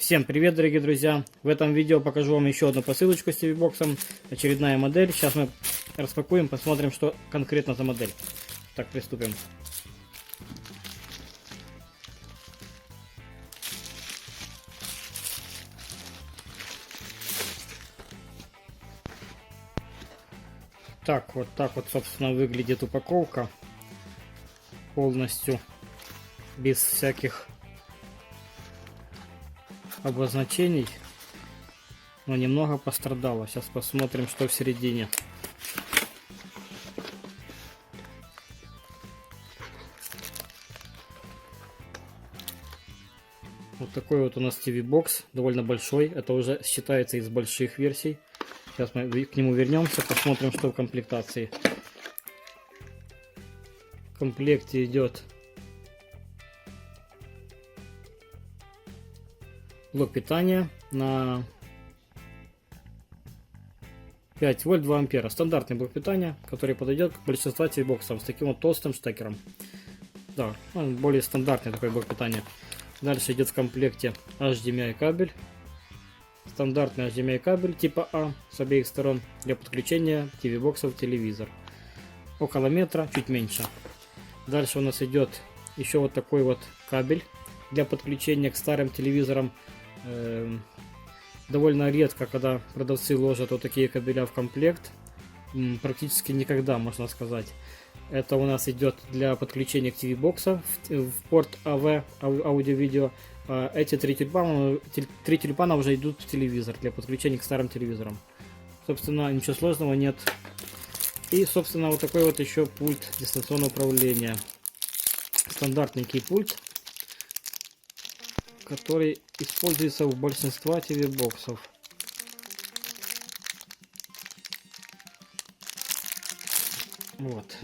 Всем привет, дорогие друзья! В этом видео покажу вам еще одну посылочку с TV-боксом. Очередная модель. Сейчас мы распакуем, посмотрим, что конкретно за модель. Так, приступим. Так, вот, собственно, выглядит упаковка. Полностью без всяких обозначений, но немного пострадала. Сейчас посмотрим, что в середине. Вот такой вот у нас TV-бокс, довольно большой. Это уже считается из больших версий. Сейчас мы к нему вернемся, посмотрим, что в комплектации. В комплекте идет блок питания на 5 вольт 2 ампера. Стандартный блок питания, который подойдет к большинству TV-боксов с таким вот толстым штекером. Да, он более стандартный такой блок питания. Дальше идет в комплекте HDMI кабель. Стандартный HDMI кабель типа А с обеих сторон для подключения TV-боксов в телевизор. Около метра, чуть меньше. Дальше у нас идет еще вот такой вот кабель для подключения к старым телевизорам. Довольно редко, когда продавцы ложат вот такие кабеля в комплект. Практически никогда, можно сказать. Это у нас идет для подключения к TV-бокса в порт AV, аудио-видео. Эти три тюльпана уже идут в телевизор для подключения к старым телевизорам. Собственно, ничего сложного нет. И, собственно, вот такой вот еще пульт дистанционного управления. Стандартненький пульт, который используется в большинстве TV-боксов. Вот.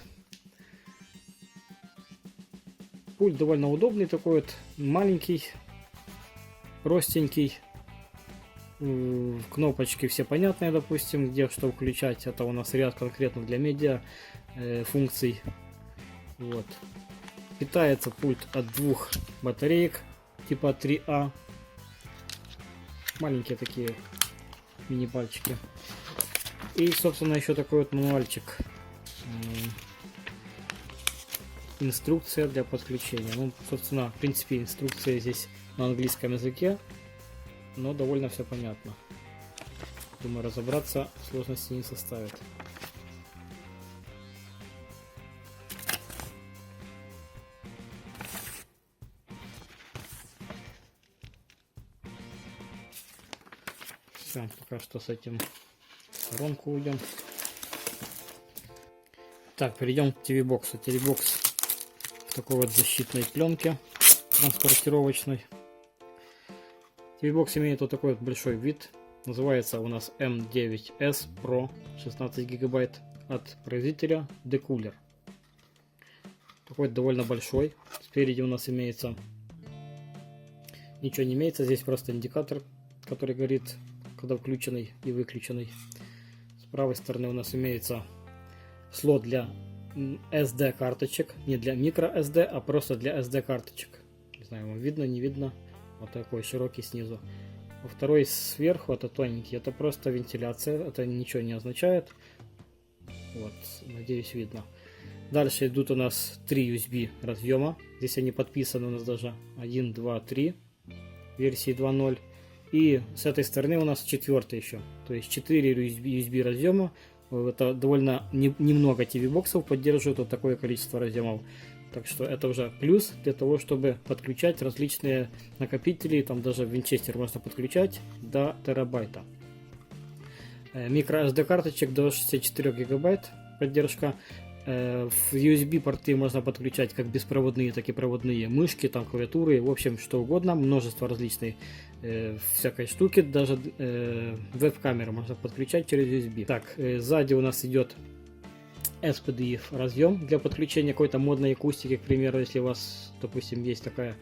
Пульт довольно удобный, такой вот маленький, простенький. Кнопочки все понятные, допустим, где что включать. Это у нас ряд конкретно для медиа функций. Вот. Питается пульт от двух батареек типа 3А. Маленькие такие мини-пальчики. И, собственно, еще такой вот мануальчик. Инструкция для подключения. Ну, собственно, в принципе, инструкция здесь на английском языке, но довольно все понятно. Думаю, разобраться сложности не составит. Все, пока что с этим в сторонку уйдем. Так, перейдем к TV-боксу. TV-бокс в такой вот защитной пленке транспортировочной. TV-бокс имеет вот такой вот большой вид. Называется у нас M9S Pro 16 гигабайт от производителя Decooler. Такой довольно большой. Спереди у нас имеется... Ничего не имеется. Здесь просто индикатор, который горит, когда включенный и выключенный. С правой стороны у нас имеется слот для SD карточек, не для microSD, а просто для SD карточек. Не знаю, вам видно, не видно. Вот такой широкий снизу. Во второй сверху, это тоненький, это просто вентиляция, это ничего не означает. Вот, надеюсь, видно. Дальше идут у нас 3 USB разъема. Здесь они подписаны у нас даже 1, 2, 3 версии 2.0. И с этой стороны у нас 4 еще. То есть 4 USB разъема. Это довольно немного TV-боксов поддерживают вот такое количество разъемов. Так что это уже плюс для того, чтобы подключать различные накопители. Там даже винчестер можно подключать до терабайта. Micro SD карточек до 64 гигабайт поддержка. В USB порты можно подключать как беспроводные, так и проводные мышки, там клавиатуры, в общем, что угодно. Множество различной всякой штуки. Даже веб-камеру можно подключать через USB. Так, сзади у нас идет SPDIF разъем для подключения какой-то модной акустики, к примеру, если у вас, допустим, есть такая.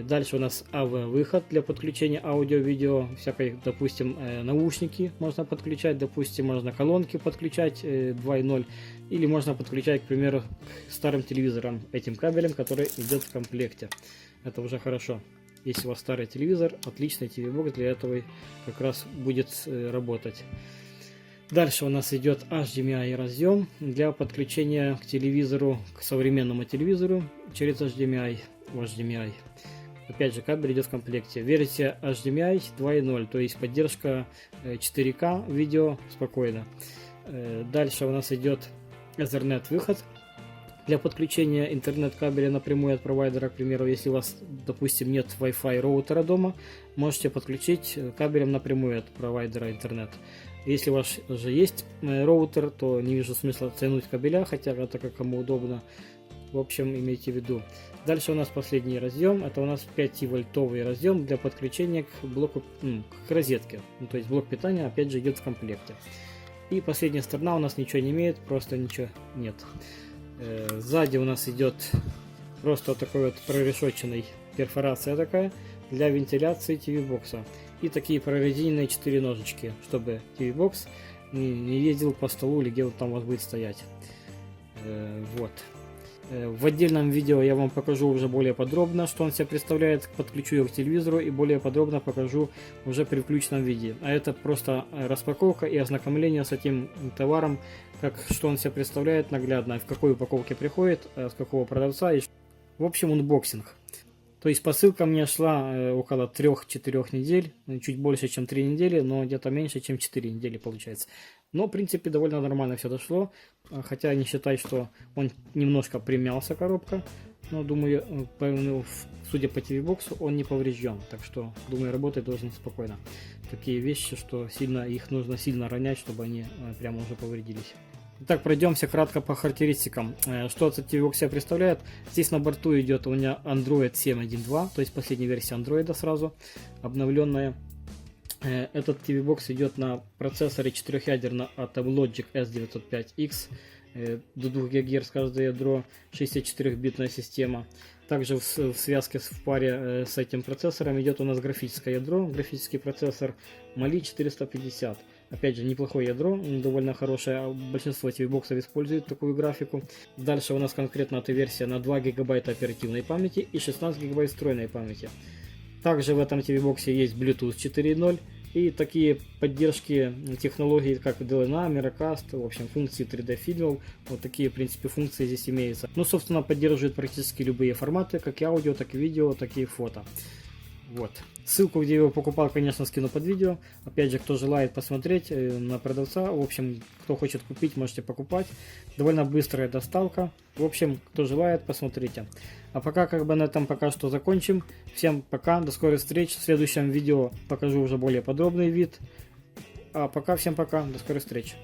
Дальше у нас AV выход для подключения аудио-видео, всякой, допустим, наушники можно подключать, допустим, можно колонки подключать 2.0, или можно подключать, к примеру, к старым телевизорам этим кабелем, который идет в комплекте. Это уже хорошо. Если у вас старый телевизор, отличный TV-бокс для этого как раз будет работать. Дальше у нас идет HDMI разъем для подключения к телевизору, к современному телевизору через HDMI в HDMI. Опять же, кабель идет в комплекте. Версия HDMI 2.0, то есть поддержка 4К видео спокойно. Дальше у нас идет Ethernet выход для подключения интернет-кабеля напрямую от провайдера. К примеру, если у вас, допустим, нет Wi-Fi роутера дома, можете подключить кабелем напрямую от провайдера интернет. Если у вас же есть роутер, то не вижу смысла тянуть кабеля, хотя это как кому удобно. В общем, имейте в виду. Дальше у нас последний разъем. Это у нас 5-вольтовый разъем для подключения к блоку, к розетке. То есть блок питания опять же идет в комплекте. И последняя сторона у нас ничего не имеет, просто ничего нет. Сзади у нас идет просто такой вот прорешоченный перфорация такая для вентиляции TV-бокса. И такие прорезиненные 4 ножички, чтобы TV-бокс не ездил по столу или где-то там у вас будет стоять. Вот. В отдельном видео я вам покажу уже более подробно, что он себя представляет, подключу его к телевизору и более подробно покажу уже при включенном виде. А это просто распаковка и ознакомление с этим товаром, что он себя представляет наглядно, в какой упаковке приходит, с какого продавца. В общем, унбоксинг. То есть посылка мне шла около 3-4 недель, чуть больше, чем 3 недели, но где-то меньше, чем 4 недели получается. Но, в принципе, довольно нормально все дошло, хотя не считай, что он немножко примялся, коробка, но, думаю, судя по TV-боксу, он не поврежден, так что, думаю, работать должен спокойно. Такие вещи, что их нужно сильно ронять, чтобы они прямо уже повредились. Итак, пройдемся кратко по характеристикам. Что этот TV-бокс себя представляет? Здесь на борту идет у меня Android 7.1.2, то есть последняя версия Android сразу, обновленная. Этот TV-бокс идет на процессоре 4-ядерном от Logic S905X, до 2 ГГц каждое ядро, 64-битная система. Также в связке в паре с этим процессором идет у нас графическое ядро, графический процессор Mali 450. Опять же, неплохое ядро, довольно хорошее, большинство TV-боксов используют такую графику. Дальше у нас конкретно эта версия на 2 ГБ оперативной памяти и 16 ГБ встроенной памяти. Также в этом TV-боксе есть Bluetooth 4.0 и такие поддержки технологий, как DLNA, Miracast, в общем, функции 3D Film, вот такие, в принципе, функции здесь имеются. Ну, собственно, поддерживает практически любые форматы, как и аудио, так и видео, так и фото. Вот. Ссылку, где я его покупал, конечно, скину под видео. Опять же, кто желает посмотреть на продавца, в общем, кто хочет купить, можете покупать. Довольно быстрая доставка. В общем, кто желает, посмотрите. А пока на этом пока что закончим. Всем пока, до скорых встреч. В следующем видео покажу уже более подробный вид. А пока всем пока, до скорых встреч.